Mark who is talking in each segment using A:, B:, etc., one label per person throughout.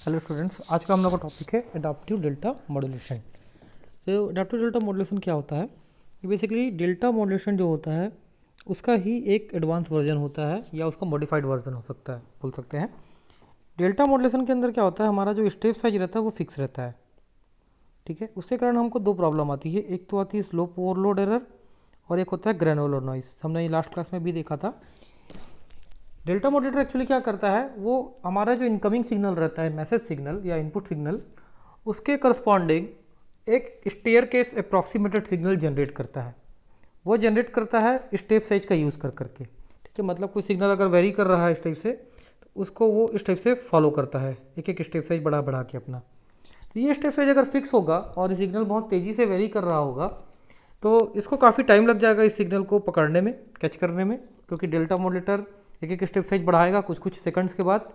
A: Hello students, आज का हम लोग का टॉपिक है एडाप्टिव डेल्टा मॉड्यूलेशन। तो एडाप्टिव डेल्टा मॉड्यूलेशन क्या होता है? ये बेसिकली डेल्टा मॉड्यूलेशन जो होता है उसका ही एक एडवांस वर्जन होता है या उसका मॉडिफाइड वर्जन हो सकता है, बोल सकते हैं। डेल्टा मॉड्यूलेशन के अंदर क्या होता है, हमारा जो स्टेप साइज रहता है वो फिक्स रहता है। ठीक है, उसके कारण हमको दो प्रॉब्लम आती है। एक तो आती है स्लोप ओवरलोड एरर और एक होता है ग्रेनुलर नॉइस। हमने ये लास्ट क्लास में भी देखा था। डेल्टा मॉड्यूलेटर एक्चुअली क्या करता है, वो हमारा जो इनकमिंग सिग्नल रहता है, मैसेज सिग्नल या इनपुट सिग्नल, उसके करस्पॉन्डिंग एक stair case approximated signal generate करता है। वो जनरेट करता है स्टेप साइज का यूज़ कर करके। ठीक है, मतलब कोई सिग्नल अगर वेरी कर रहा है इस टाइप से, तो उसको वो इस टाइप से फॉलो करता है, एक एक स्टेप साइज बढ़ा बढ़ा के अपना। तो ये स्टेप साइज अगर फिक्स होगा और ये सिग्नल बहुत तेज़ी से वेरी कर रहा होगा, तो इसको काफ़ी टाइम लग जाएगा इस सिग्नल को पकड़ने में, कैच करने में, क्योंकि डेल्टा मॉड्यूलेटर एक एक स्टेप साइज बढ़ाएगा कुछ कुछ सेकंड्स के बाद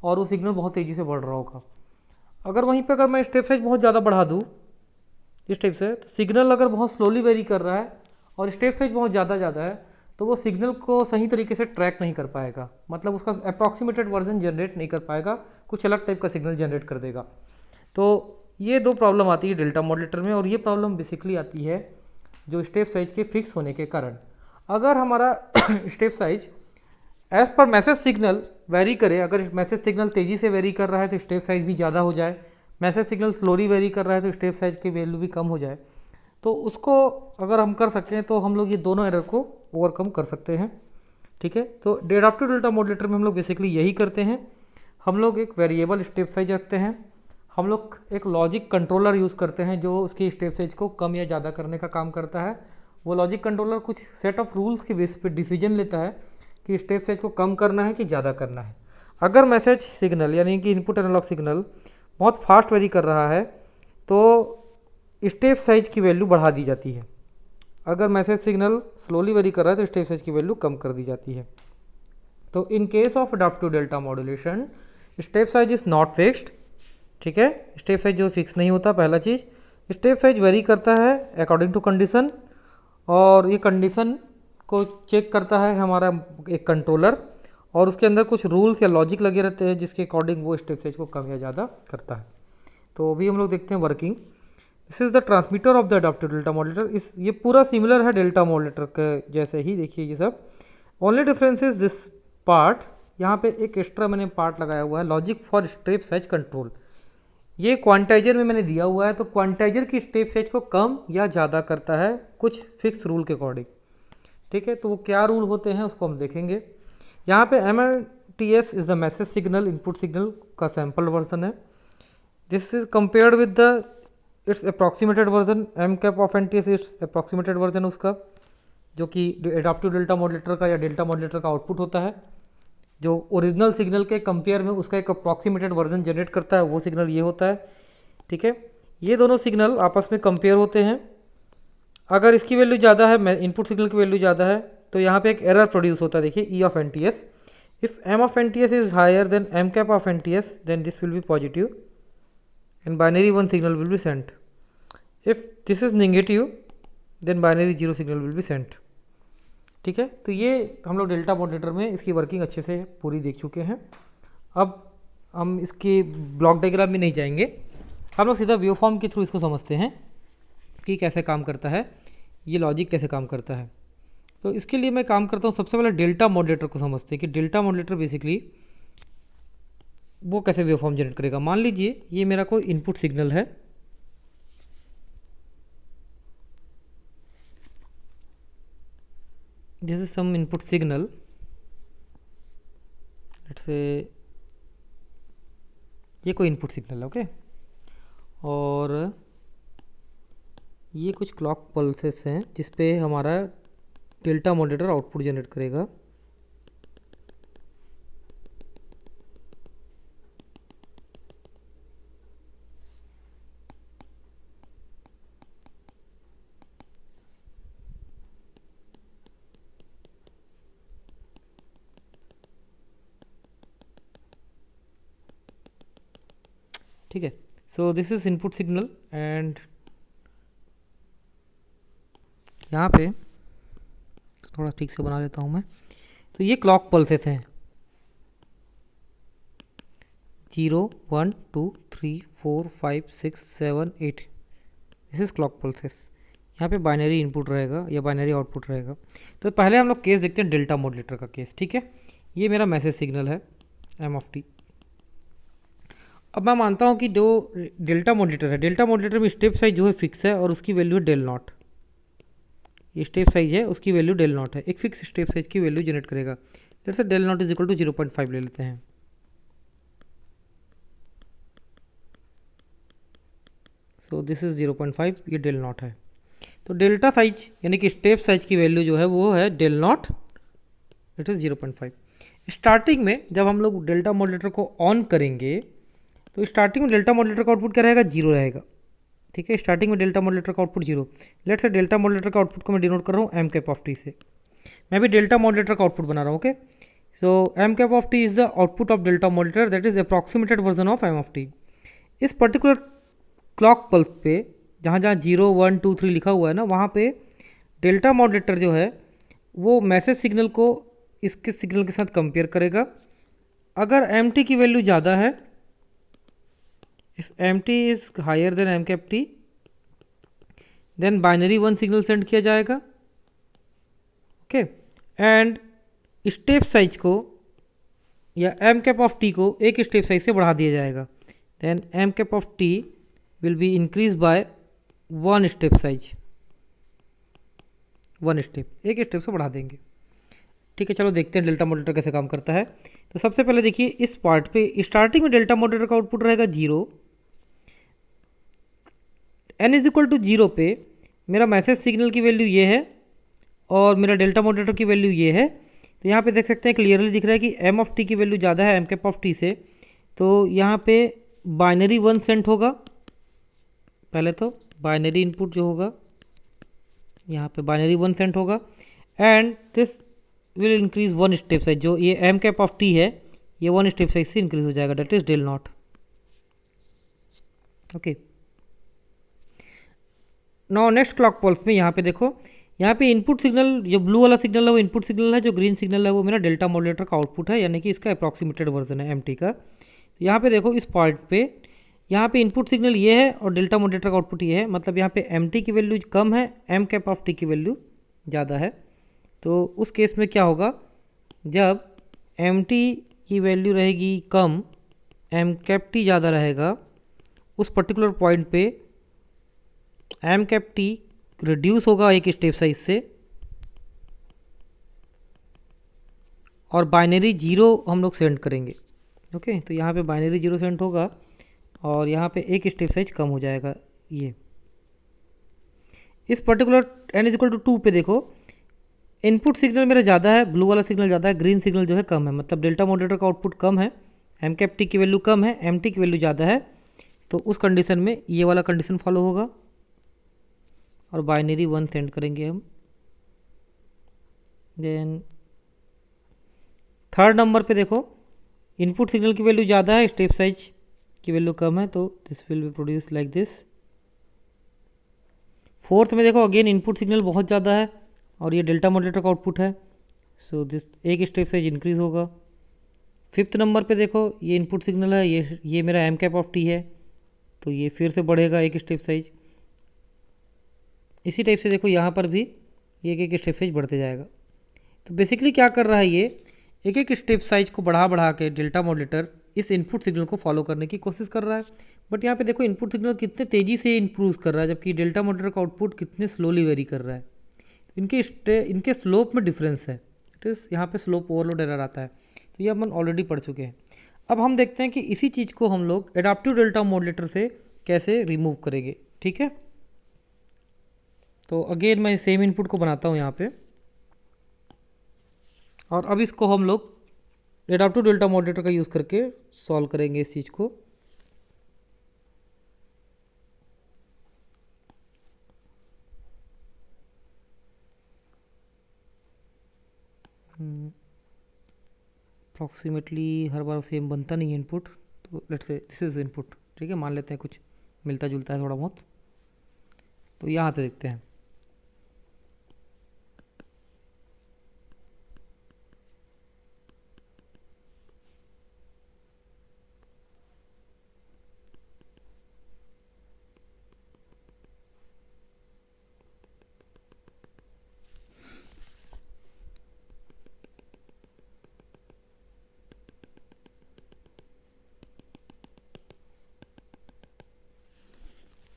A: और वो सिग्नल बहुत तेज़ी से बढ़ रहा होगा। अगर वहीं पे अगर मैं स्टेप साइज बहुत ज़्यादा बढ़ा दूँ इस टाइप से, तो सिग्नल अगर बहुत स्लोली वेरी कर रहा है और स्टेप साइज बहुत ज़्यादा है, तो वो सिग्नल को सही तरीके से ट्रैक नहीं कर पाएगा, मतलब उसका अप्रॉक्सीमेटेड वर्जन जनरेट नहीं कर पाएगा, कुछ अलग टाइप का सिग्नल जनरेट कर देगा। तो ये दो प्रॉब्लम आती है डेल्टा मॉड्यूलेटर में, और ये प्रॉब्लम बेसिकली आती है जो स्टेप साइज के फिक्स होने के कारण। अगर हमारा step size as per message signal vary करे, अगर मैसेज सिग्नल तेज़ी से वेरी कर रहा है तो स्टेप साइज भी ज़्यादा हो जाए, मैसेज सिग्नल स्लोली वेरी कर रहा है तो स्टेप साइज की वैल्यू भी कम हो जाए, तो उसको अगर हम कर सकते हैं तो हम लोग ये दोनों एरर को ओवरकम कर सकते हैं। ठीक है, तो एडाप्टिव डेल्टा मॉड्यूलेटर में हम लोग बेसिकली यही करते हैं। हम लोग एक वेरिएबल स्टेप साइज रखते हैं, हम लोग एक लॉजिक कंट्रोलर यूज़ करते हैं जो उसकी स्टेप साइज को कम या ज़्यादा करने का काम करता है। वो लॉजिक कंट्रोलर कुछ सेट ऑफ रूल्स के बेस पे डिसीजन लेता है कि स्टेप साइज को कम करना है कि ज़्यादा करना है। अगर मैसेज सिग्नल यानी कि इनपुट एनालॉग सिग्नल बहुत फास्ट वेरी कर रहा है तो स्टेप साइज की वैल्यू बढ़ा दी जाती है। अगर मैसेज सिग्नल स्लोली वेरी कर रहा है तो स्टेप साइज की वैल्यू कम कर दी जाती है। तो in case of adaptive delta modulation step size is not fixed. ठीक है, स्टेप साइज जो फिक्स नहीं होता, पहला चीज़। स्टेप साइज वेरी करता है अकॉर्डिंग टू कंडीशन, और ये कंडीशन को चेक करता है हमारा एक कंट्रोलर, और उसके अंदर कुछ रूल्स या लॉजिक लगे रहते हैं जिसके अकॉर्डिंग वो स्टेप साइज को कम या ज़्यादा करता है। तो अभी हम लोग देखते हैं working. This is the transmitter of the adaptive delta modulator. इस ये पूरा सिमिलर है डेल्टा मॉड्यूलेटर के जैसे ही, देखिए ये सब। Only difference is this part, यहाँ पे एक एक्स्ट्रा मैंने पार्ट लगाया हुआ है, logic for step size control. ये क्वांटाइजर में मैंने दिया हुआ है, तो क्वांटाइजर की स्टेप साइज को कम या ज़्यादा करता है कुछ फिक्स रूल के अकॉर्डिंग। ठीक है, तो वो क्या रूल होते हैं उसको हम देखेंगे। यहाँ पे MNTS is the message signal, input signal का सैम्पल वर्जन है। This is compared with the it's approximated version. M cap of NTS it's approximated version उसका, जो कि एडाप्टिव डेल्टा मॉड्यूलेटर का या डेल्टा मॉड्यूलेटर का आउटपुट होता है, जो ओरिजिनल सिग्नल के कंपेयर में उसका एक अप्रॉक्सीमेटेड वर्जन जनरेट करता है, वो सिग्नल ये होता है। ठीक है, ये दोनों सिग्नल आपस में कंपेयर होते हैं। अगर इसकी वैल्यू ज़्यादा है, इनपुट सिग्नल की वैल्यू ज़्यादा है, तो यहाँ पे एक एरर प्रोड्यूस होता है, देखिए E of NTS। If M of NTS is higher than M cap of NTS then this will be positive and binary one signal will be sent. If this is negative then binary zero signal will be sent. ठीक है, तो ये हम लोग delta modulator में इसकी working अच्छे से पूरी देख चुके हैं। अब हम इसके ब्लॉक डायग्राम में नहीं जाएंगे, हम लोग सीधा वेवफॉर्म के थ्रू इसको समझते हैं कि कैसे काम करता है, ये लॉजिक कैसे काम करता है। तो इसके लिए मैं काम करता हूँ, सबसे पहले डेल्टा मॉड्यूलेटर को समझते हैं कि डेल्टा मॉड्यूलेटर बेसिकली वो कैसे वेवफॉर्म जनरेट करेगा। मान लीजिए ये मेरा कोई इनपुट सिग्नल है, this is some input signal, let's say ये कोई इनपुट सिग्नल है, ओके। और ये कुछ क्लॉक पल्सेस हैं जिस पे हमारा डेल्टा मॉड्यूलेटर आउटपुट जनरेट करेगा। ठीक है, सो this is input signal and यहाँ पे थोड़ा ठीक से बना लेता हूँ मैं। तो ये क्लॉक पल्सेस हैं, 0 1 2 3 4 5 6 7 8, दिस इज क्लॉक पल्सेस। यहाँ पे बाइनरी इनपुट रहेगा या बाइनरी आउटपुट रहेगा। तो पहले हम लोग केस देखते हैं डेल्टा मॉड्यूलेटर का केस, ठीक है। ये मेरा मैसेज सिग्नल है एम ऑफ टी। अब मैं मानता हूँ कि जो डेल्टा मॉड्यूलेटर है, डेल्टा मॉड्यूलेटर में स्टेप साइज जो है फिक्स है और उसकी वैल्यू है डेल नॉट। ये स्टेप साइज है, उसकी वैल्यू डेल नॉट है, एक फिक्स स्टेप साइज की वैल्यू जनरेट करेगा। जैसे del naught is equal to 0.5 ले लेते हैं। सो दिस इज 0.5, ये डेल नॉट है। तो डेल्टा साइज यानी कि स्टेप साइज की वैल्यू जो है वो है del naught, it is 0.5। Starting में जब हम लोग डेल्टा मॉड्यूलेटर को ऑन करेंगे तो स्टार्टिंग में डेल्टा मॉड्यूलेटर का आउटपुट क्या रहेगा, जीरो रहेगा, ठीक है। स्टार्टिंग में डेल्टा मॉड्यूलेटर का output zero. Let's say delta modulator का आउटपुट को मैं डिनोट कर रहा हूँ एम कैप ऑफ टी से। मैं भी डेल्टा मॉड्यूलेटर का आउटपुट बना रहा हूँ, okay. So M cap of T is the output of delta modulator, that is approximated version of M of T. इस पर्टिकुलर क्लॉक पल्स पे जहाँ जहाँ 0 1 2 3 लिखा हुआ है ना, वहाँ पे डेल्टा मॉड्यूलेटर जो है वो मैसेज सिग्नल को इसके सिग्नल के साथ कंपेयर करेगा। अगर एम टी की वैल्यू ज़्यादा है, if M T is higher than M cap T, then binary one signal send किया जाएगा, ओके। एंड स्टेप साइज को या एम कैप ऑफ टी को एक स्टेप साइज से बढ़ा दिया जाएगा। Then M cap of T will be increase by one step size, one step, एक स्टेप से बढ़ा देंगे, ठीक है। चलो देखते हैं डेल्टा मॉड्यूलेटर कैसे काम करता है। तो सबसे पहले देखिए इस पार्ट पे स्टार्टिंग में डेल्टा मॉड्यूलेटर का आउटपुट रहेगा zero. N is equal to zero पे मेरा मैसेज सिग्नल की वैल्यू ये है और मेरा डेल्टा मॉड्यूलेटर की वैल्यू ये है। तो यहाँ पे देख सकते हैं क्लियरली दिख रहा है कि एम ऑफ टी की वैल्यू ज़्यादा है एम कैप ऑफ टी से। तो यहाँ पे बाइनरी वन सेंट होगा, पहले तो बाइनरी इनपुट जो होगा यहाँ पे बाइनरी वन सेंट होगा, and this will increase one step size. जो ये एम कैप ऑफ टी है ये वन स्टेप साइज से इंक्रीज हो जाएगा, that is del naught, okay. Now next clock pulse में यहाँ पे देखो, यहाँ पे इनपुट सिग्नल जो ब्लू वाला सिग्नल है वो इनपुट सिग्नल है, जो ग्रीन सिग्नल है वो मेरा डेल्टा मॉड्यूलेटर का आउटपुट है, यानी कि इसका अप्रॉक्सीमेटेड वर्जन है एम टी का। यहाँ पे देखो इस पार्ट पे यहाँ पे इनपुट सिग्नल ये है और डेल्टा मॉड्यूलेटर का आउटपुट ये है, मतलब यहाँ पे एम टी की वैल्यू कम है, एम कैप ऑफ टी की वैल्यू ज़्यादा है। तो उस केस में क्या होगा, जब एम टी की वैल्यू रहेगी कम, एम कैप टी ज़्यादा रहेगा, उस पर्टिकुलर पॉइंट पे एम कैप टी रिड्यूस होगा एक स्टेप साइज से और बाइनरी जीरो हम लोग सेंड करेंगे, ओके। तो यहाँ पे बाइनरी जीरो सेंड होगा और यहाँ पे एक स्टेप साइज कम हो जाएगा। ये इस particular N is equal to 2 पे देखो इनपुट सिग्नल मेरा ज़्यादा है, ब्लू वाला सिग्नल ज़्यादा है, ग्रीन सिग्नल जो है कम है, मतलब डेल्टा मॉड्यूलेटर का आउटपुट कम है, एम कैप टी की वैल्यू कम है, एम टी की वैल्यू ज़्यादा है। तो उस कंडीशन में ये वाला कंडीशन फॉलो होगा और बाइनरी वन सेंड करेंगे हम। देन थर्ड नंबर पे देखो इनपुट सिग्नल की वैल्यू ज़्यादा है, स्टेप साइज की वैल्यू कम है, तो this will B produce like this. Fourth में देखो अगेन इनपुट सिग्नल बहुत ज़्यादा है और ये डेल्टा मॉड्यूलेटर का आउटपुट है, सो दिस एक स्टेप साइज इंक्रीज होगा। फिफ्थ नंबर पे देखो ये इनपुट सिग्नल है, ये मेरा एम कैप ऑफ टी है, तो ये फिर से बढ़ेगा एक स्टेप साइज। इसी टाइप से देखो यहाँ पर भी ये एक स्टेप साइज बढ़ते जाएगा। तो बेसिकली क्या कर रहा है, ये एक एक स्टेप साइज को बढ़ा बढ़ा के डेल्टा मॉड्यूलेटर इस इनपुट सिग्नल को फॉलो करने की कोशिश कर रहा है। बट यहाँ पे देखो इनपुट सिग्नल कितने तेज़ी से इम्प्रूव कर रहा है, जबकि डेल्टा मॉड्यूलेटर का आउटपुट कितने स्लोली वेरी कर रहा है। इनके स्लोप में डिफरेंस है, इट इज़ यहाँ पे स्लोप ओवरलोड एरर आता है। तो ये अपन ऑलरेडी पढ़ चुके हैं। अब हम देखते हैं कि इसी चीज़ को हम लोग एडाप्टिव डेल्टा मॉड्यूलेटर से कैसे रिमूव करेंगे, ठीक है। तो अगेन मैं सेम इनपुट को बनाता हूँ यहाँ पे और अब इसको हम लोग एडाप्टिव डेल्टा मॉड्यूलेटर का यूज़ करके सॉल्व करेंगे इस चीज़ को। अप्रॉक्सीमेटली हर बार सेम बनता नहीं है इनपुट, तो let's say this is input, ठीक है। मान लेते हैं कुछ मिलता जुलता है थोड़ा बहुत। तो यहाँ से देखते हैं,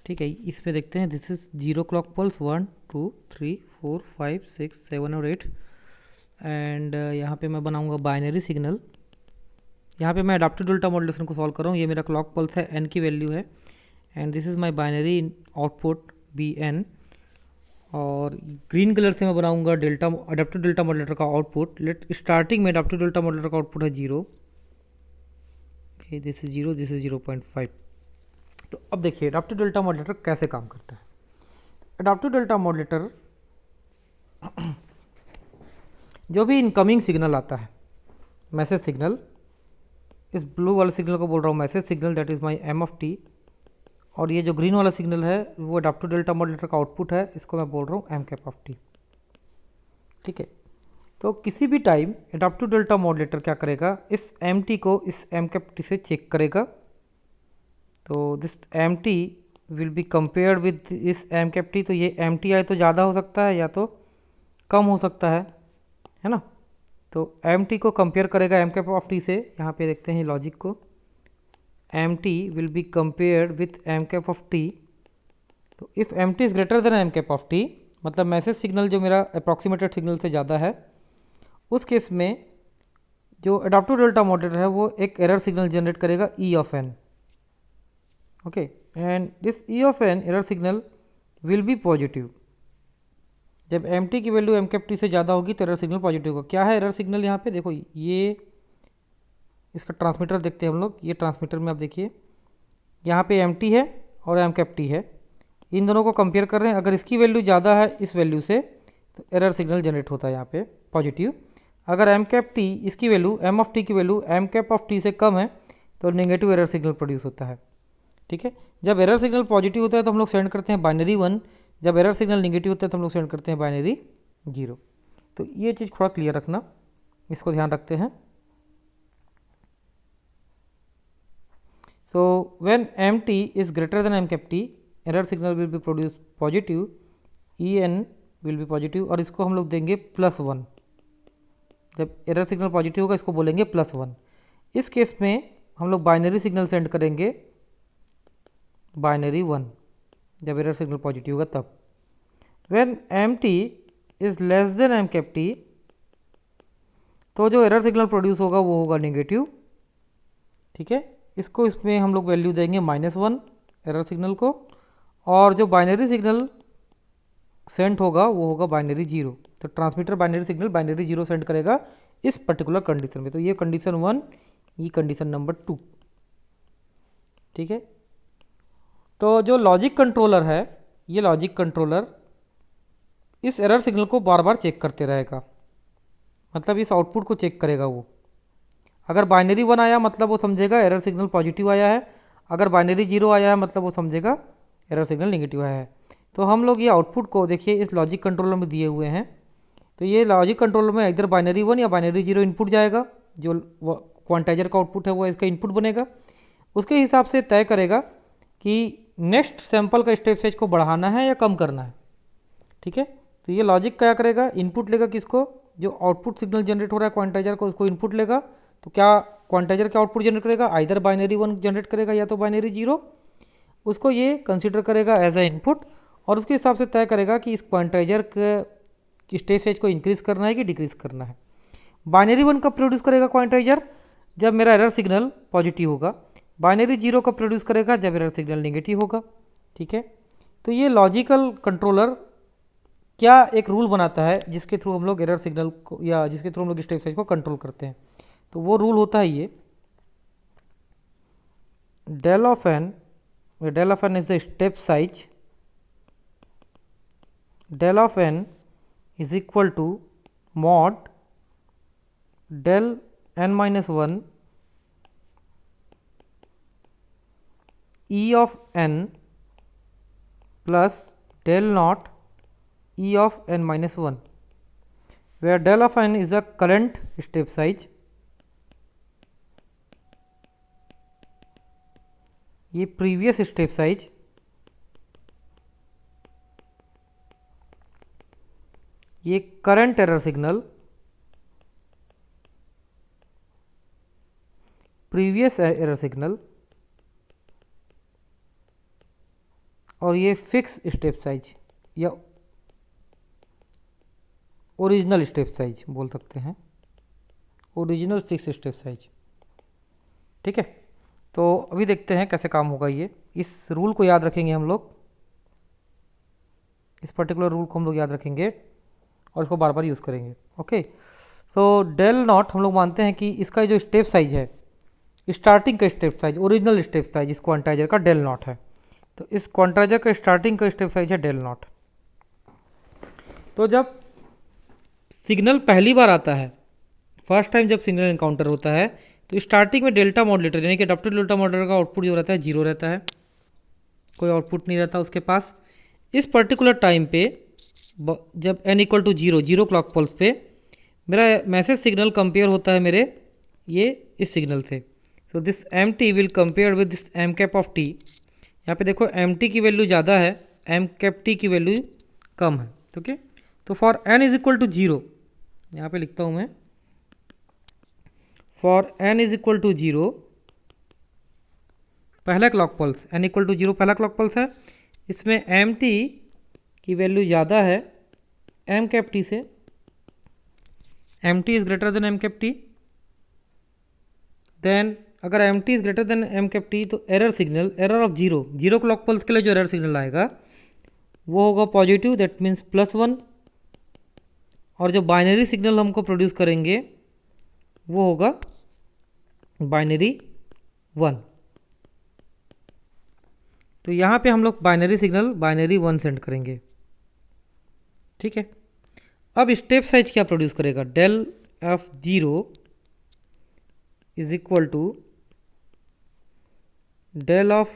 A: ठीक है, इसमें देखते हैं दिस इज 0 क्लॉक पल्स 1 2 3 4 5 6 7 और 8 एंड यहाँ पे मैं बनाऊंगा बाइनरी सिग्नल। यहाँ पे मैं अडाप्टिव डेल्टा मॉड्यूलेशन को सॉल्व कर रहा हूँ। ये मेरा क्लॉक पल्स है, n की वैल्यू है and this is my binary output B N. और ग्रीन कलर से मैं बनाऊंगा डेल्टा अडाप्टिव डेल्टा मॉड्यूलेटर का आउटपुट। लेट स्टार्टिंग में अडाप्टिव डेल्टा मॉड्यूलेटर का आउटपुट है 0, दिस इज 0, दिस इज 0.5। तो अब देखिए अडाप्टिव डेल्टा मॉड्यूलेटर कैसे काम करता है। अडाप्टिव डेल्टा मॉड्यूलेटर जो भी इनकमिंग सिग्नल आता है, मैसेज सिग्नल, इस ब्लू वाले सिग्नल को बोल रहा हूँ message signal, that is my M of T. और ये जो ग्रीन वाला सिग्नल है वो अडाप्टिव डेल्टा मॉड्यूलेटर का आउटपुट है, इसको मैं बोल रहा हूँ एम कैप ऑफ टी। ठीक है, तो किसी भी टाइम अडाप्टिव डेल्टा मॉड्यूलेटर क्या करेगा, इस एम टी को इस एम कैप टी से चेक करेगा। तो this M T will be compared with इस एम कैप टी। तो ये एम टी आई तो ज़्यादा हो सकता है या तो कम हो सकता है ना। तो एम टी को कंपेयर करेगा एम कैप ऑफ टी से। यहाँ पे देखते हैं लॉजिक को, M T will be compared with M cap of T. तो if M T is greater than M cap of T, मतलब मैसेज सिग्नल जो मेरा अप्रॉक्सीमेटेड सिग्नल से ज़्यादा है, उस केस में जो अडाप्टिव डेल्टा मॉड्यूलेटर है वो एक एरर सिग्नल जनरेट करेगा E of N. Okay, and this E of N error signal will be positive. जब एम टी की वैल्यू एम कैप टी से ज़्यादा होगी तो एरर सिग्नल पॉजिटिव होगा। क्या है एरर सिग्नल यहाँ पे, देखो ये इसका ट्रांसमीटर देखते हैं हम लोग। ये ट्रांसमीटर में आप देखिए यहाँ पे एम टी है और एम कैप टी है, इन दोनों को कंपेयर कर रहे हैं। अगर इसकी वैल्यू ज़्यादा है इस वैल्यू से तो एरर सिग्नल जनरेट होता है यहाँ पे पॉजिटिव। अगर एम कैप टी इसकी वैल्यू एम ऑफ टी की value M cap of T से कम है तो नेगेटिव एरर सिग्नल प्रोड्यूस होता है। ठीक है, जब एरर सिग्नल पॉजिटिव होता है तो हम लोग सेंड करते हैं बाइनरी 1, जब एरर सिग्नल नेगेटिव होता है तो हम लोग सेंड करते हैं बाइनरी 0। तो ये चीज़ थोड़ा क्लियर रखना, इसको ध्यान रखते हैं। So when mt is greater than m cap t, error signal will be produced positive, en will be positive, और इसको हम लोग देंगे +1। जब एरर सिग्नल पॉजिटिव होगा इसको बोलेंगे +1। इस केस में हम लोग बाइनरी सिग्नल सेंड करेंगे बाइनरी 1 जब एरर सिग्नल पॉजिटिव होगा तब। when mt is less than m cap t, तो जो एरर सिग्नल प्रोड्यूस होगा वो होगा नेगेटिव। ठीक है, इसको इसमें हम लोग वैल्यू देंगे -1 एरर सिग्नल को, और जो बाइनरी सिग्नल सेंड होगा वो होगा बाइनरी 0। तो transmitter binary signal binary 0 send करेगा इस पर्टिकुलर कंडीशन में। तो ये कंडीशन 1, ये कंडीशन नंबर 2। ठीक है, तो जो लॉजिक कंट्रोलर है, ये लॉजिक कंट्रोलर इस एरर सिग्नल को बार बार चेक करते रहेगा, मतलब इस आउटपुट को चेक करेगा वो। अगर बाइनरी 1 आया मतलब वो समझेगा एरर सिग्नल पॉजिटिव आया है, अगर बाइनरी 0 आया है मतलब वो समझेगा एरर सिग्नल नेगेटिव आया है। तो हम लोग ये आउटपुट को देखिए इस लॉजिक कंट्रोलर में दिए हुए हैं। तो ये लॉजिक कंट्रोलर में इधर बाइनरी 1 या बाइनरी 0 इनपुट जाएगा, जो क्वांटाइजर का आउटपुट है वो इसका इनपुट बनेगा। उसके हिसाब से तय करेगा कि नेक्स्ट सैंपल का स्टेप साइज को बढ़ाना है या कम करना है। ठीक है, तो ये लॉजिक क्या करेगा, इनपुट लेगा किसको, जो आउटपुट सिग्नल जनरेट हो रहा है क्वांटाइजर को, उसको इनपुट लेगा। तो क्या क्वांटाइजर क्या आउटपुट जनरेट करेगा, आइदर बाइनरी 1 जनरेट करेगा या तो बाइनरी 0। उसको ये कंसीडर करेगा एज ए इनपुट और उसके हिसाब से तय करेगा कि इस क्वांटाइजर के स्टेप साइज को इंक्रीज करना है कि डिक्रीज करना है। बाइनरी 1 कब प्रोड्यूस करेगा क्वांटाइजर, जब मेरा एरर सिग्नल पॉजिटिव होगा। बाइनरी 0 कब प्रोड्यूस करेगा, जब एरर सिग्नल नेगेटिव होगा। ठीक है, तो ये लॉजिकल कंट्रोलर क्या एक रूल बनाता है जिसके थ्रू हम लोग एरर सिग्नल को या जिसके थ्रू हम लोग स्टेप साइज को कंट्रोल करते हैं। तो वो रूल होता है ये del of n, where del of n is the step size, del of n is equal to mod del n minus 1 e of n plus del naught e of n minus 1, where del of n is the current step size, ये previous step size, ये current error signal, previous error signal और ये fix step size या original step size बोल सकते हैं, original fix step size. ठीक है, तो अभी देखते हैं कैसे काम होगा ये। इस रूल को याद रखेंगे हम लोग, इस पर्टिकुलर रूल को हम लोग याद रखेंगे और इसको बार बार यूज़ करेंगे। ओके, तो डेल नॉट हम लोग मानते हैं कि इसका जो स्टेप साइज है, स्टार्टिंग का step size, original step size इस क्वांटाइजर का डेल नॉट है। तो इस क्वांटाइजर का स्टार्टिंग का स्टेप साइज है डेल नॉट। तो जब सिग्नल पहली बार आता है, फर्स्ट टाइम जब सिग्नल इनकाउंटर होता है, तो स्टार्टिंग में डेल्टा मॉड्यूलेटर यानी कि अडॉप्टेड डेल्टा मॉड्यूलेटर का आउटपुट जो रहता है जीरो रहता है, कोई आउटपुट नहीं रहता उसके पास। इस पर्टिकुलर टाइम पे जब n equal to zero, zero clock pulse पे मेरा मैसेज सिग्नल कंपेयर होता है मेरे ये इस सिग्नल से। So this M T will compare with this M cap of T. यहाँ पे देखो एम टी की वैल्यू ज़्यादा है, एम कैप टी की वैल्यू कम है। ठीक है, तो for n is equal to zero, यहाँ पे लिखता हूँ मैं, for n is equal to zero, पहला clock pulse n equal to zero पहला क्लॉक पल्स है, इसमें एम टी की वैल्यू ज़्यादा है एम कैप टी से, M T is greater than M cap T. Then अगर M T is greater than M cap T तो error signal, error of zero, zero clock pulse के लिए जो error signal आएगा वो होगा पॉजिटिव, दैट मीन्स +1। और जो बाइनरी सिग्नल हमको प्रोड्यूस करेंगे वो होगा बाइनरी 1। तो यहाँ पे हम लोग बाइनरी सिग्नल बाइनरी 1 सेंड करेंगे। ठीक है, अब स्टेप साइज क्या प्रोड्यूस करेगा, del of zero is equal to del of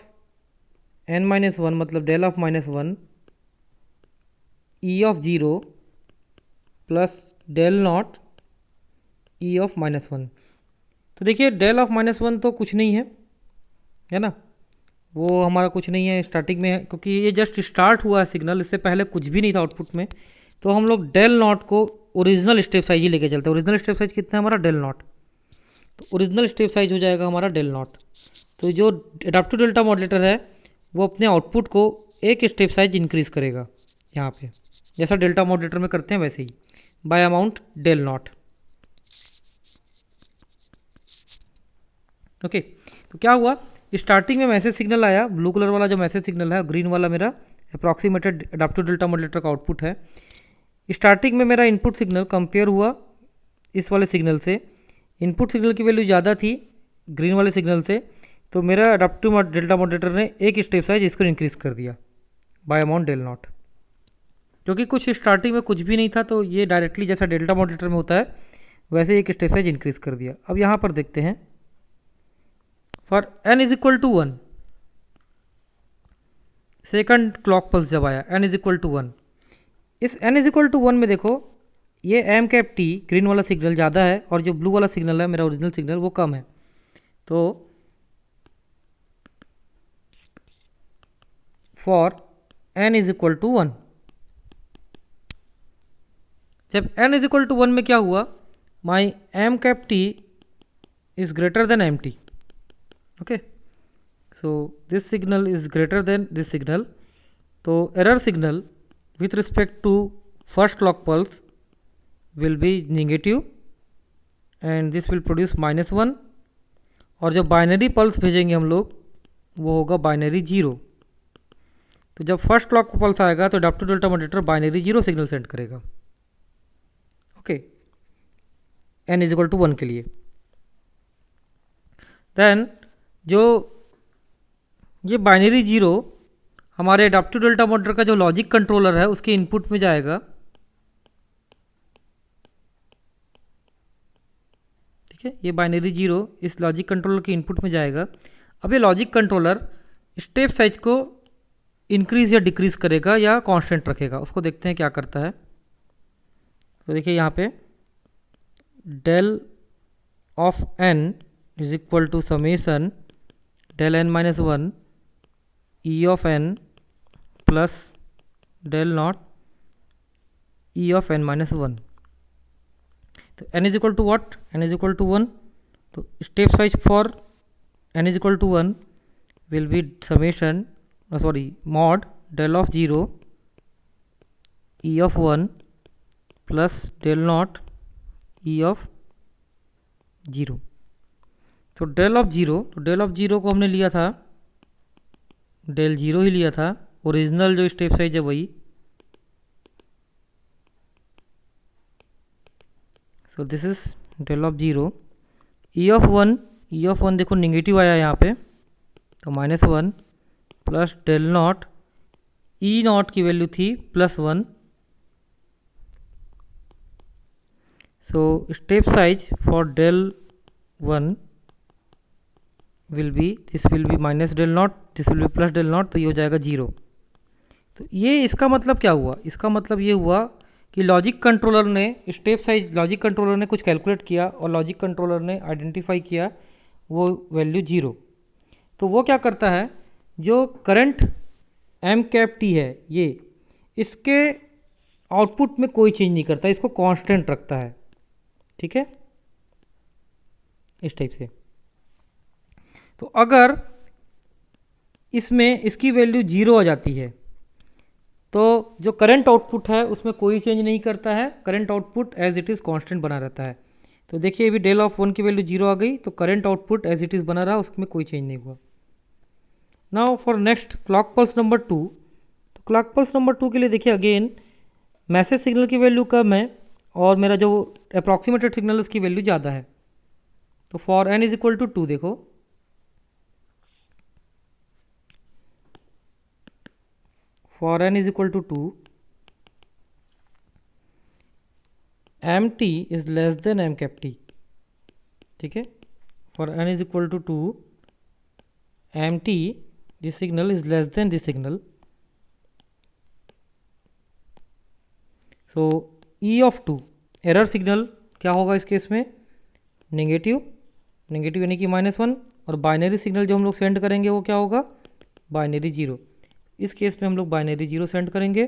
A: n-1, मतलब del of -1 E of zero plus del naught E of -1। तो देखिए डेल ऑफ -1 तो कुछ नहीं है ना, वो हमारा कुछ नहीं है स्टार्टिंग में, क्योंकि ये जस्ट स्टार्ट हुआ है सिग्नल, इससे पहले कुछ भी नहीं था आउटपुट में। तो हम लोग डेल नॉट को ओरिजिनल स्टेप साइज ही लेके चलते हैं। ओरिजिनल स्टेप साइज कितना है हमारा, डेल नॉट। तो ओरिजिनल स्टेप साइज हो जाएगा हमारा डेल नॉट। तो जो एडाप्टिव डेल्टा मॉड्यूलेटर है वो अपने आउटपुट को एक स्टेप साइज इंक्रीज करेगा, यहाँ पे जैसा डेल्टा मॉड्यूलेटर में करते हैं वैसे ही, by amount del naught. Okay, तो क्या हुआ, स्टार्टिंग में मैसेज सिग्नल आया, ब्लू कलर वाला जो मैसेज सिग्नल है, ग्रीन वाला मेरा अप्रॉक्सीमेटेड एडाप्टिव डेल्टा मॉड्यूलेटर का आउटपुट है। स्टार्टिंग में मेरा इनपुट सिग्नल कंपेयर हुआ इस वाले सिग्नल से, इनपुट सिग्नल की वैल्यू ज़्यादा थी ग्रीन वाले सिग्नल से, तो मेरा एडाप्टिव डेल्टा मॉड्यूलेटर ने एक स्टेप साइज इसको इंक्रीज कर दिया बाय अमाउंट डेल नॉट, क्योंकि कुछ स्टार्टिंग में कुछ भी नहीं था, तो ये डायरेक्टली जैसा डेल्टा मॉड्यूलेटर में होता है वैसे एक स्टेप साइज इंक्रीज कर दिया। अब यहाँ पर देखते हैं, for n is equal to 1, second clock pulse जब आया n इज इक्वल टू 1, इस n इज इक्वल टू 1 में देखो ये एम कैप टी ग्रीन वाला सिग्नल ज़्यादा है और जो ब्लू वाला सिग्नल है मेरा ओरिजिनल सिग्नल वो कम है। तो for n is equal to 1, जब n इज इक्वल टू 1 में क्या हुआ, my M cap T is greater than M T. Okay, so this signal is greater than this signal, तो error signal with respect to first clock pulse will be negative and this will produce -1, और जो binary pulse भेजेंगे हम लोग वो होगा binary 0। तो जब फर्स्ट क्लॉक पल्स आएगा तो adaptive delta modulator binary 0 signal send करेगा। Okay, n is equal to 1 के लिए। देन जो ये बाइनरी 0 हमारे एडाप्टिव डेल्टा मॉड्यूलेटर का जो लॉजिक कंट्रोलर है उसके इनपुट में जाएगा। ठीक है, ये बाइनरी 0 इस लॉजिक कंट्रोलर के इनपुट में जाएगा। अब ये लॉजिक कंट्रोलर स्टेप साइज को इंक्रीज या डिक्रीज करेगा या कांस्टेंट रखेगा, उसको देखते हैं क्या करता है। तो देखिए यहाँ पे del of n is equal to summation del n-1 E of n plus del naught E of n-1। तो n is equal to what, n is equal to 1, तो step size for n is equal to 1 will be summation mod del of zero E of one plus del naught E of zero. तो del of zero को हमने लिया था, del zero ही लिया था, original जो step size है वही। So this is del of zero. E of one देखो निगेटिव आया यहाँ पे, तो -1 plus del naught, E naught की वैल्यू थी +1। So step size for del one will be, this will be minus del naught, this will be plus del naught, तो ये हो जाएगा 0। तो ये इसका मतलब क्या हुआ? इसका मतलब ये हुआ कि लॉजिक कंट्रोलर ने स्टेप साइज, लॉजिक कंट्रोलर ने कुछ कैलकुलेट किया और लॉजिक कंट्रोलर ने आइडेंटिफाई किया वो वैल्यू 0। तो वो क्या करता है, जो करंट एम कैप टी है ये, इसके आउटपुट में कोई चेंज नहीं करता, इसको कांस्टेंट रखता है। ठीक है, इस टाइप से। तो अगर इसमें इसकी वैल्यू 0 आ जाती है तो जो करंट आउटपुट है उसमें कोई चेंज नहीं करता है, current output as it is constant बना रहता है। तो देखिए अभी डेल ऑफ वन की वैल्यू 0 आ गई, तो current output as it is बना रहा, उसमें कोई चेंज नहीं हुआ। Now for next clock pulse number 2। तो क्लॉक पल्स नंबर 2 के लिए देखिए अगेन मैसेज सिग्नल की वैल्यू कम है और मेरा जो अप्रॉक्सीमेटेड सिग्नल उसकी वैल्यू ज़्यादा है। तो for n is equal to 2 देखो, for n is equal to 2 M T is less than M cap T. ठीक है, for n is equal to 2 M T this signal is less than this signal. So E of 2 error signal क्या होगा इस case में, negative, negative यानी कि -1, और binary signal जो हम लोग सेंड करेंगे वो क्या होगा, बाइनरी 0। इस केस में हम लोग बाइनरी 0 सेंड करेंगे।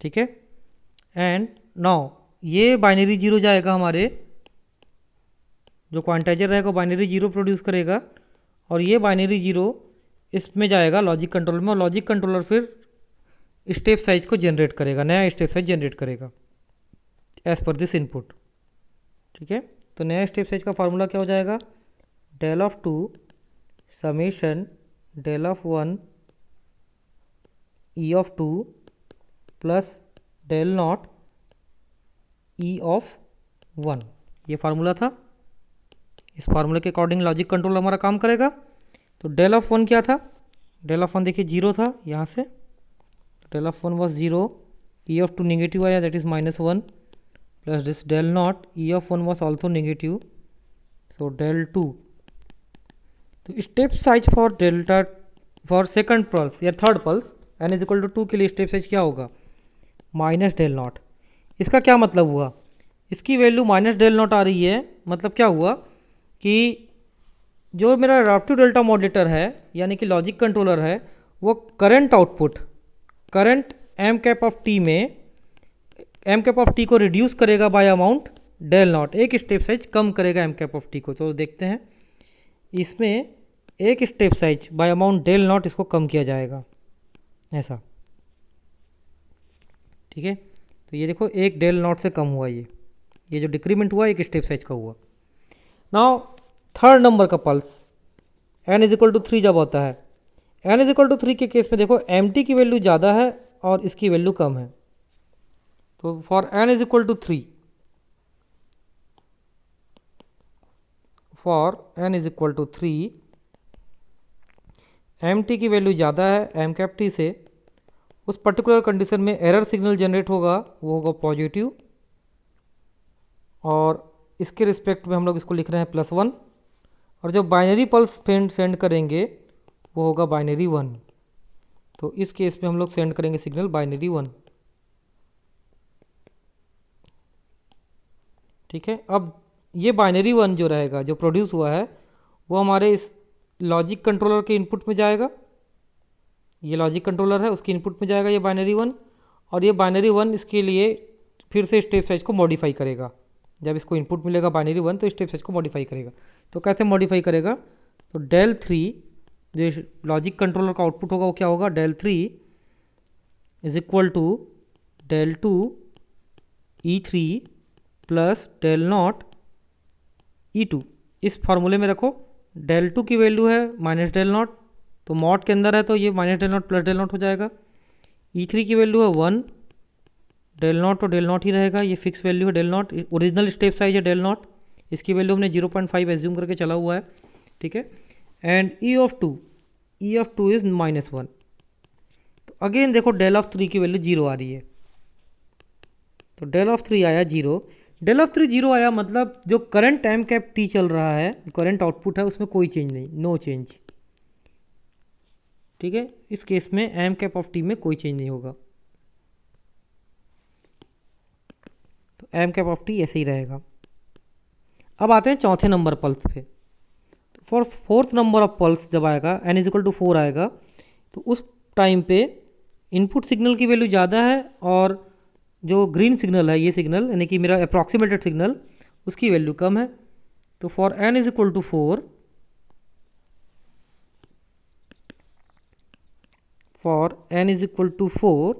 A: ठीक है, एंड नाउ ये बाइनरी 0 जाएगा, हमारे जो क्वांटाइजर रहेगा बाइनरी 0 प्रोड्यूस करेगा, और ये बाइनरी 0 इसमें जाएगा लॉजिक कंट्रोलर में, और लॉजिक कंट्रोलर फिर स्टेप साइज को जनरेट करेगा, नया स्टेप साइज जनरेट करेगा एज पर दिस इनपुट। ठीक है, तो नया स्टेप साइज का फार्मूला क्या हो जाएगा, del of 2 summation del of 1 E of 2 plus del naught E of 1, ये फार्मूला था। इस फार्मूले के अकॉर्डिंग लॉजिक कंट्रोल हमारा काम करेगा। तो डेल ऑफ 1 क्या था, डेल ऑफ 1 देखिए 0 था यहाँ से, del of 1 was 0, E of 2 negative आया that is -1 plus this del naught E of 1 was also negative, so del 2। तो step size for delta for second pulse या third pulse n is equal to 2 के लिए step size क्या होगा, minus del not. इसका क्या मतलब हुआ, इसकी वैल्यू माइनस डेल नॉट आ रही है, मतलब क्या हुआ कि जो मेरा एडाप्टिव डेल्टा मॉड्यूलेटर है यानी कि लॉजिक कंट्रोलर है, वो current output, current M cap of T में एम कैप ऑफ टी को रिड्यूस करेगा बाय अमाउंट डेल नॉट, एक स्टेप साइज कम करेगा एम कैप ऑफ टी को। तो देखते हैं इसमें एक step size by amount del naught इसको कम किया जाएगा ऐसा। ठीक है, तो ये देखो एक डेल नॉट से कम हुआ, ये जो डिक्रीमेंट हुआ एक स्टेप साइज का हुआ। नाउ थर्ड नंबर का pulse n is equal to 3 जब होता है, n इज इक्वल टू 3 के केस में देखो एम टी की वैल्यू ज़्यादा है और इसकी वैल्यू कम है। तो for n is equal to 3, for n is equal to 3 M T की वैल्यू ज़्यादा है एम कैप टी से, उस पर्टिकुलर कंडीशन में एरर सिग्नल जनरेट होगा, वो होगा पॉजिटिव, और इसके रिस्पेक्ट में हम लोग इसको लिख रहे हैं +1, और जब बाइनरी पल्स सेंड करेंगे वो होगा बाइनरी 1। तो इस केस में हम लोग सेंड करेंगे सिग्नल बाइनरी 1। ठीक है, अब ये बाइनरी 1 जो रहेगा, जो प्रोड्यूस हुआ है, वो हमारे इस लॉजिक कंट्रोलर के इनपुट में जाएगा, ये लॉजिक कंट्रोलर है उसके इनपुट में जाएगा ये बाइनरी 1, और ये बाइनरी 1 इसके लिए फिर से स्टेप साइज को मॉडिफाई करेगा। जब इसको इनपुट मिलेगा बाइनरी 1 तो स्टेप साइज को मॉडिफाई करेगा। तो कैसे मॉडिफाई करेगा, तो डेल 3 जो लॉजिक कंट्रोलर का आउटपुट होगा वो क्या होगा, del 3 is equal to del 2 E3 plus del naught E2। इस फार्मूले में रखो, del 2 की वैल्यू है माइनस del नॉट, तो मॉड के अंदर है तो ये minus del not plus del not हो जाएगा। E3 की वैल्यू है 1, del नॉट तो del नॉट ही रहेगा, ये फिक्स वैल्यू है del not, original step size है del नॉट, इसकी वैल्यू हमने 0.5 एज्यूम करके चला हुआ है, ठीक है। And E of two is -1। तो अगेन देखो del ऑफ 3 की वैल्यू 0 आ रही है, तो del ऑफ 3 आया 0। del ऑफ 3 0 आया मतलब जो करंट एम कैप टी चल रहा है, करंट आउटपुट है, उसमें कोई चेंज नहीं, नो चेंज, ठीक है। इस केस में एम कैप ऑफ टी में कोई चेंज नहीं होगा, तो एम कैप ऑफ टी ऐसे ही रहेगा। अब आते हैं चौथे नंबर पल्स पे। तो for fourth number of pulse जब आएगा n इज इक्वल टू 4 आएगा, तो उस टाइम पे इनपुट सिग्नल की वैल्यू ज़्यादा है और जो ग्रीन सिग्नल है, ये सिग्नल यानी कि मेरा अप्रॉक्सीमेटेड सिग्नल, उसकी वैल्यू कम है। तो for n is equal to 4, for n is equal to 4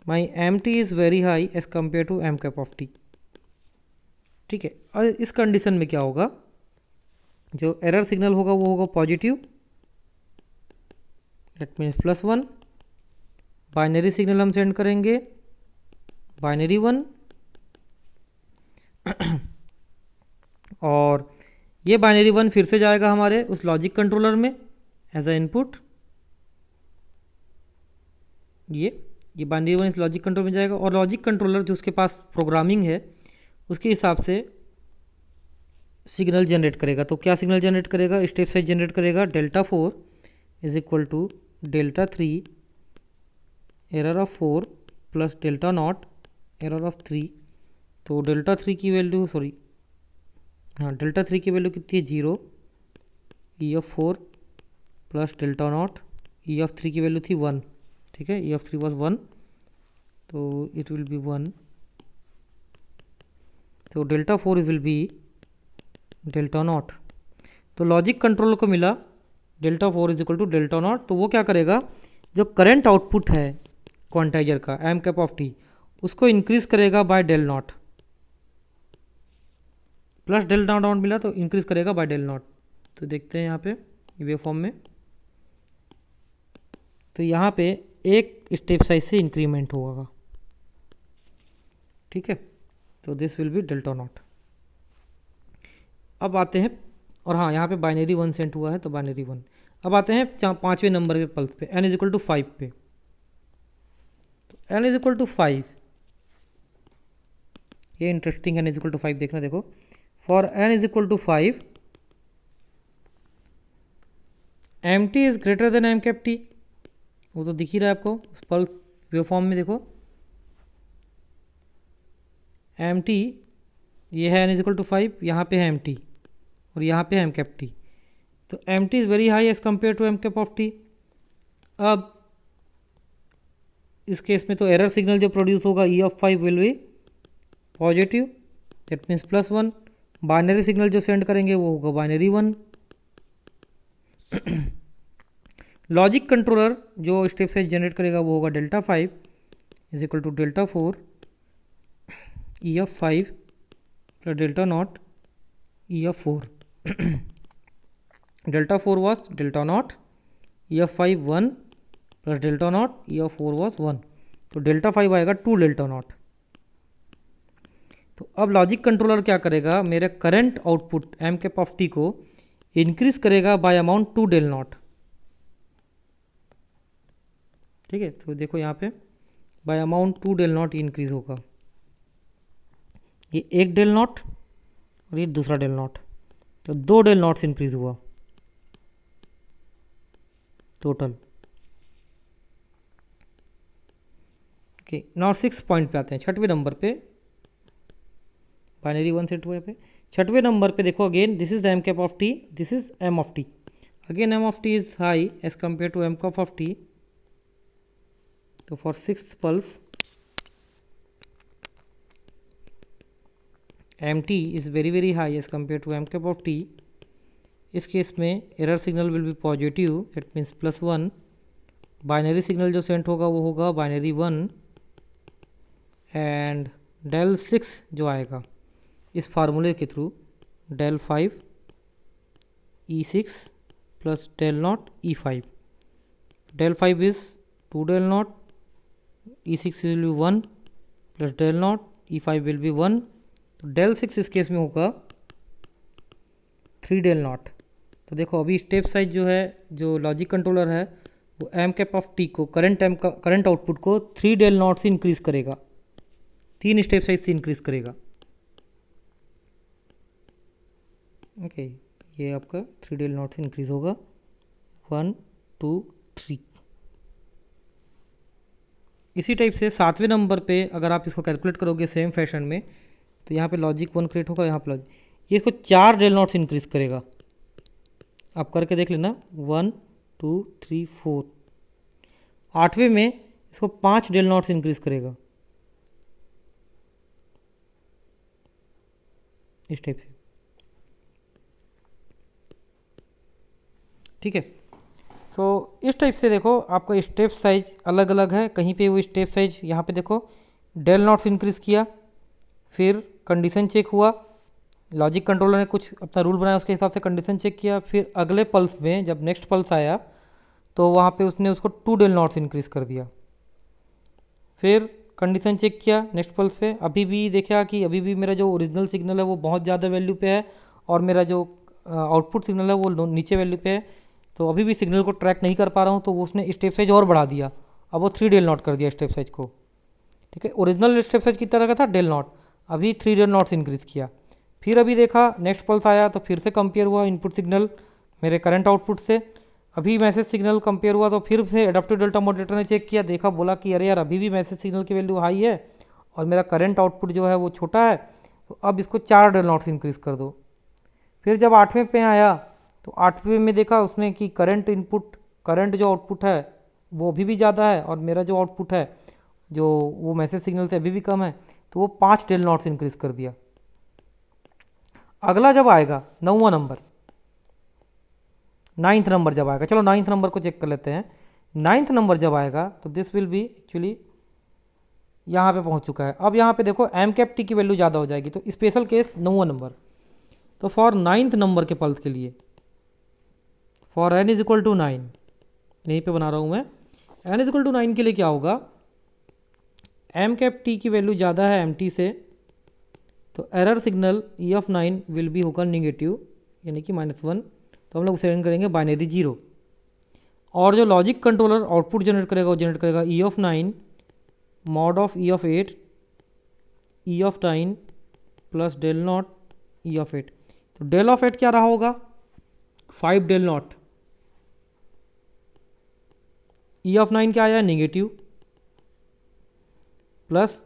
A: my M T is very high as compare to M cap of T, ठीक है। और इस कंडीशन में क्या होगा, जो एरर सिग्नल होगा वो होगा positive, that means +1। Binary signal हम सेंड करेंगे बाइनरी 1 और ये बाइनरी 1 फिर से जाएगा हमारे उस लॉजिक कंट्रोलर में एज अ इनपुट, ये बाइनरी 1 इस लॉजिक कंट्रोलर में जाएगा, और लॉजिक कंट्रोलर जो उसके पास प्रोग्रामिंग है उसके हिसाब से सिग्नल जनरेट करेगा। तो क्या सिग्नल जनरेट करेगा, स्टेप साइज जनरेट करेगा, delta 4 is equal to delta 3 error of 4 plus delta naught error of 3। तो डेल्टा 3 की वैल्यू डेल्टा 3 की वैल्यू कितनी है, 0, E of 4 plus delta naught, E of 3 की वैल्यू थी 1, ठीक है, ई ऑफ 3 वॉज 1, तो इट विल बी 1। तो delta 4 will be delta naught. तो लॉजिक कंट्रोलर को मिला delta 4 is equal to delta naught, तो वो क्या करेगा, जो करंट आउटपुट है क्वांटाइजर का एम कैप ऑफ टी, उसको इंक्रीज करेगा by del naught, plus delta naught मिला तो इंक्रीज करेगा बाय डेल नॉट। तो देखते हैं यहाँ पे वेव फॉर्म में, तो यहाँ पे एक स्टेप साइज से इंक्रीमेंट होगा, ठीक है। तो this will be delta not. अब आते हैं, और हाँ यहाँ पे बाइनरी 1 सेंट हुआ है तो बाइनरी 1। अब आते हैं पाँचवें नंबर के पल्स पे, n इज इक्वल टू 5 पे। तो n इज इक्वल टू 5, ये इंटरेस्टिंग है, n इज इक्वल टू 5 देखना, देखो for n is equal to 5 M T is greater than M cap T, वो तो दिख ही रहा है आपको उस पल्स वेव फॉर्म में, देखो एम टी ये है n इज इक्वल टू 5, यहाँ पे है एम टी और यहाँ पे है एम कैप टी। तो M T is very high as compare to M cap of T. अब इस केस में तो एरर सिग्नल जो प्रोड्यूस होगा e of 5 will be positive, that means +1। Binary signal जो सेंड करेंगे वो होगा बाइनरी 1। लॉजिक कंट्रोलर जो स्टेप साइज जनरेट करेगा वो होगा delta 5 is equal to delta 4 e of 5 plus delta naught E of 4। Delta 4 was delta naught, E of 5 1 plus delta naught, E of 4 was 1, तो delta 5 आएगा 2 delta naught. तो अब logic controller क्या करेगा, मेरे current output M cap of T को increase करेगा by amount 2 del naught, ठीक है। तो देखो यहाँ पे by amount 2 del naught increase होगा, ये एक डेल नॉट और ये दूसरा डेल नॉट, तो 2 डेल नॉट्स इंक्रीज हुआ टोटल। ओके, नाउ 6 पॉइंट पे आते हैं, छठवें नंबर पे बाइनरी 1 सेट हुआ पे। छठवें नंबर पे देखो again this is M cap of T, this is M of T, again M of T is high as compare to M cap of T. तो for 6th pulse M T is very very high as compare to M cap of T इस case में error signal will be positive, it means +1। Binary signal जो send होगा वो होगा binary 1। And del 6 जो आएगा इस फार्मूले के through, del 5 E6 plus del 0 E5। del 5 is 2 del 0, E6 will be 1 plus del 0, E5 will be 1। तो del 6 इस केस में होगा 3 del 0। तो देखो अभी स्टेप साइज जो है, जो लॉजिक कंट्रोलर है वो एम कैप ऑफ टी को करंट आउटपुट को 3 del 0 से इंक्रीज करेगा, 3 स्टेप साइज से इंक्रीज करेगा। ओके, ये आपका 3 del 0 से इंक्रीज होगा 1 2 3। इसी टाइप से 7वें नंबर पे अगर आप इसको कैलकुलेट करोगे सेम फैशन में, तो यहाँ पे लॉजिक 1 क्रिएट होगा, यहाँ पे लॉजिक, ये इसको 4 del 0 से इंक्रीज करेगा। आप करके देख लेना, 1 2 3 4। 8वें में इसको 5 del 0 से इंक्रीज करेगा, इस टाइप से। ठीक है, तो इस टाइप से देखो आपका स्टेप साइज अलग अलग है। कहीं पे वो स्टेप साइज, यहाँ पे देखो del 0 से इंक्रीज़ किया, फिर कंडीशन चेक हुआ, लॉजिक कंट्रोलर ने कुछ अपना रूल बनाया, उसके हिसाब से कंडीशन चेक किया, फिर अगले पल्स में जब नेक्स्ट पल्स आया तो वहाँ पे उसने उसको 2 del 0 से इंक्रीज़ कर दिया। फिर कंडीशन चेक किया नेक्स्ट पल्स पे, अभी भी देखा कि अभी भी मेरा जो ओरिजिनल सिग्नल है वो बहुत ज़्यादा वैल्यू पे है और मेरा जो आउटपुट सिग्नल है वो नीचे वैल्यू पे है, तो अभी भी सिग्नल को ट्रैक नहीं कर पा रहा हूँ। तो वो उसने स्टेप साइज और बढ़ा दिया, अब वो 3 del 0 कर दिया स्टेप साइज को। ठीक है, ओरिजिनल स्टेप साइज कितना का था del 0, अभी 3 del 0 से इंक्रीज़ किया। फिर अभी देखा नेक्स्ट पल्स आया तो फिर से कंपेयर हुआ इनपुट सिग्नल मेरे करंट आउटपुट से, अभी मैसेज सिग्नल कंपेयर हुआ तो फिर से एडाप्टिव डेल्टा मॉड्यूलेटर ने चेक किया, देखा, बोला कि अरे यार अभी भी मैसेज सिग्नल की वैल्यू हाई है और मेरा करंट आउटपुट जो है वो छोटा है, तो अब इसको 4 del 0 से इंक्रीज़ कर दो। फिर जब 8वें पे आया तो 8वें में देखा उसने कि करंट जो आउटपुट है वो अभी भी ज़्यादा है और मेरा जो आउटपुट है जो वो मैसेज सिग्नल से अभी भी कम है, तो वो 5 del 0 से इंक्रीज़ कर दिया। अगला जब आएगा 9वां नंबर, 9th नंबर जब आएगा, चलो 9th नंबर को चेक कर लेते हैं। 9th नंबर जब आएगा तो दिस विल बी एक्चुअली यहाँ पे पहुँच चुका है। अब यहाँ पे देखो एम कैप टी की वैल्यू ज़्यादा हो जाएगी, तो स्पेशल केस 9वां नंबर। तो फॉर 9th नंबर के पल्स के लिए, for n is equal to 9, यहीं पे बना रहा हूँ मैं, n इज इक्वल टू 9 के लिए क्या होगा, एम कैप टी की वैल्यू ज़्यादा है एम टी से, तो error signal E of 9 will be होगा निगेटिव, यानी कि -1। तो हम लोग सेंड करेंगे बाइनरी 0, और जो लॉजिक कंट्रोलर आउटपुट जनरेट करेगा वो जनरेट करेगा E of 9 mod of E of 8 E of 9 plus del 0 E of 8। तो del ऑफ 8 क्या रहा होगा, 5 del 0, ई ऑफ 9 क्या आया, negative, plus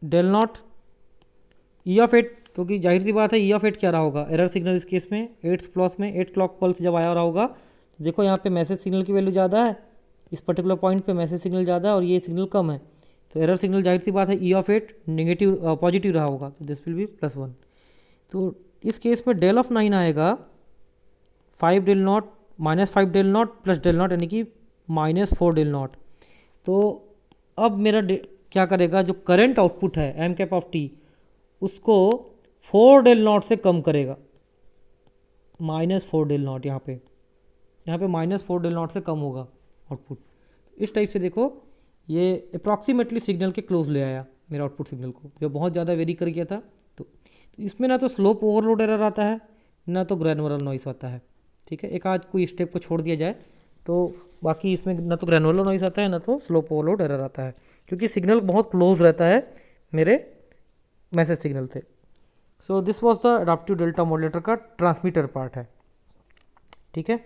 A: del 0 E of 8, क्योंकि जाहिर सी बात है ई ऑफ 8 क्या रहा होगा, एरर सिग्नल इस केस में 8th प्लस में 8 क्लॉक पल्स जब आया रहा होगा, तो देखो यहाँ पे मैसेज सिग्नल की वैल्यू ज़्यादा है, इस पर्टिकुलर पॉइंट पे मैसेज सिग्नल ज़्यादा है और ये सिग्नल कम है, तो एरर सिग्नल जाहिर सी बात है ई ऑफ 8 नेगेटिव पॉजिटिव रहा होगा, तो दिस विल बी +1। तो इस केस में del ऑफ 9 आएगा 5 del 0 -5 del 0 प्लस del 0, यानी कि -4 del 0। तो अब मेरा क्या करेगा, जो करंट आउटपुट है एम कैप ऑफ टी उसको 4 del 0 से कम करेगा, -4 del 0, यहाँ पे -4 del 0 से कम होगा आउटपुट। इस टाइप से देखो ये अप्रॉक्सीमेटली सिग्नल के क्लोज ले आया मेरा आउटपुट सिग्नल को, जो बहुत ज़्यादा वेरी कर गया था। तो इसमें ना तो स्लोप ओवरलोड एरर आता है ना तो ग्रैनुलर नॉइस आता है। ठीक है, एक आध कोई स्टेप को छोड़ दिया जाए तो बाकी इसमें ना तो ग्रैनुलर नॉइस आता है ना तो स्लोप ओवरलोड एरर आता है, क्योंकि सिग्नल बहुत क्लोज रहता है मेरे मैसेज सिग्नल से। So this was the adaptive delta modulator का ट्रांसमीटर पार्ट है। ठीक है।